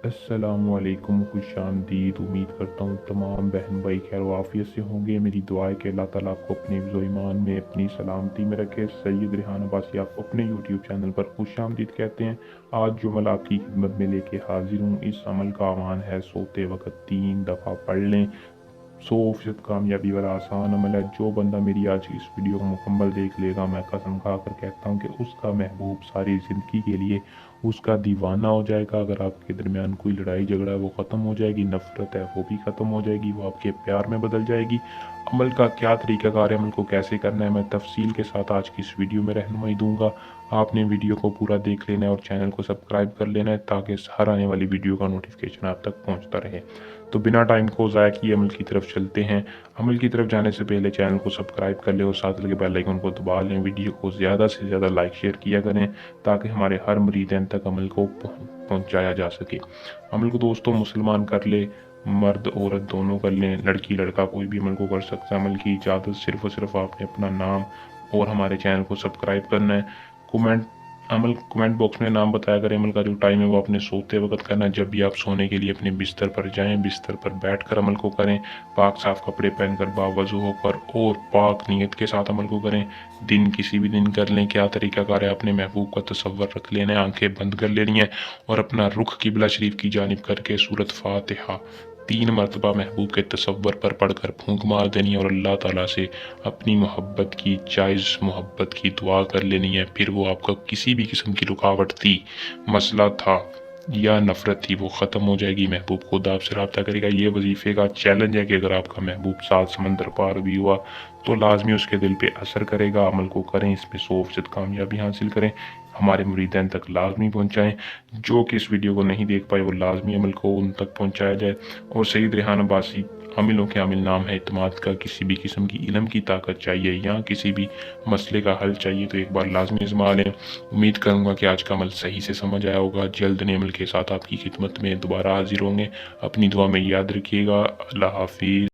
अस्सलामुअलैकुम, खुश आमदीद। उम्मीद करता हूँ तमाम बहन भाई खैर वाफियत से होंगे। मेरी दुआ है कि अल्लाह ताला आपको अपने हिफ्ज़ व ईमान में अपनी सलामती में रखे। सैयद रेहान अब्बासी आपको अपने यूट्यूब चैनल पर खुश आमदीद कहते हैं। आज जो अमल आपकी खिदमत में लेके हाजिर हूँ, इस अमल का आह्वान है सोते वक्त 3 दफ़ा पढ़ लें। 100% कामयाबी वाला आसान अमल है। जो बंदा मेरी आज की इस वीडियो को मुकम्मल देख लेगा, मैं कसम खा कर कहता हूँ कि उसका महबूब सारी ज़िंदगी के लिए उसका दीवाना हो जाएगा। अगर आपके दरमियान कोई लड़ाई झगड़ा है वो ख़त्म हो जाएगी, नफ़रत है वो भी ख़त्म हो जाएगी, वो आपके प्यार में बदल जाएगी। अमल का क्या तरीक़ाकार है, अमल को कैसे करना है, मैं तफ़सील के साथ आज की इस वीडियो में रहनुमाई दूँगा। आपने वीडियो को पूरा देख लेना है और चैनल को सब्सक्राइब कर लेना है ताकि हर आने वाली वीडियो का नोटिफिकेशन आप तक पहुँचता रहे। तो बिना टाइम को ज़ाया किए अमल की तरफ चलते हैं। अमल की तरफ जाने से पहले चैनल को सब्सक्राइब कर लें और साथ लगे बेल आइकन को दबा लें। वीडियो को ज़्यादा से ज़्यादा लाइक शेयर किया करें ताकि हमारे हर मुरीदीन तक अमल को पहुँचाया जा सके। अमल को दोस्तों मुसलमान कर ले, मर्द औरत दोनों कर लें, लड़की लड़का कोई भी अमल को कर सकता है। अमल की इजाज़त सिर्फ़ और सिर्फ आपने अपना नाम और हमारे चैनल को सब्सक्राइब करना है। कमेंट बॉक्स में नाम बताया करें। अमल का जो टाइम है वो आपने सोते वक्त करना है। जब भी आप सोने के लिए अपने बिस्तर पर जाएं, बिस्तर पर बैठकर अमल को करें। पाक साफ कपड़े पहनकर बावज़ू होकर और पाक नीयत के साथ अमल को करें। दिन किसी भी दिन कर लें। क्या तरीक़ाकार है, अपने महबूब का तसव्वुर रख लेना है, आंखें बंद कर लेनी है और अपना रुख किबला शरीफ की जानिब करके सूरत फातिहा 3 मरतबा महबूब के तसव्वुर पर पढ़कर फूंक मार देनी है और अल्लाह ताला से अपनी मोहब्बत की, जायज़ मोहब्बत की दुआ कर लेनी है। फिर वो आपका किसी भी किस्म की रुकावट थी, मसला था या नफ़रत थी, वो ख़त्म हो जाएगी। महबूब खुद आपसे रब्ता करेगा। ये वजीफ़े का चैलेंज है कि अगर आपका महबूब 7 समंदर पार भी हुआ तो लाजमी उसके दिल पे असर करेगा। अमल को करें, इसमें 100% कामयाबी हासिल करें, हमारे मुरीदीन तक लाजमी पहुँचाएँ। जो कि इस वीडियो को नहीं देख पाए वो लाजमी अमल को उन तक पहुँचाया जाए। और सैयद रेहान अब्बासी आमिलों के आमिल नाम है। इत्मीनान का किसी भी किस्म की इल्म की ताकत चाहिए या किसी भी मसले का हल चाहिए तो एक बार लाजमी आज़मा लें। उम्मीद करूँगा कि आज का अमल सही से समझ आया होगा। जल्द नए अमल के साथ आपकी खिदमत में दोबारा हाजिर होंगे। अपनी दुआ में याद रखिएगा। अल्लाह हाफिज़।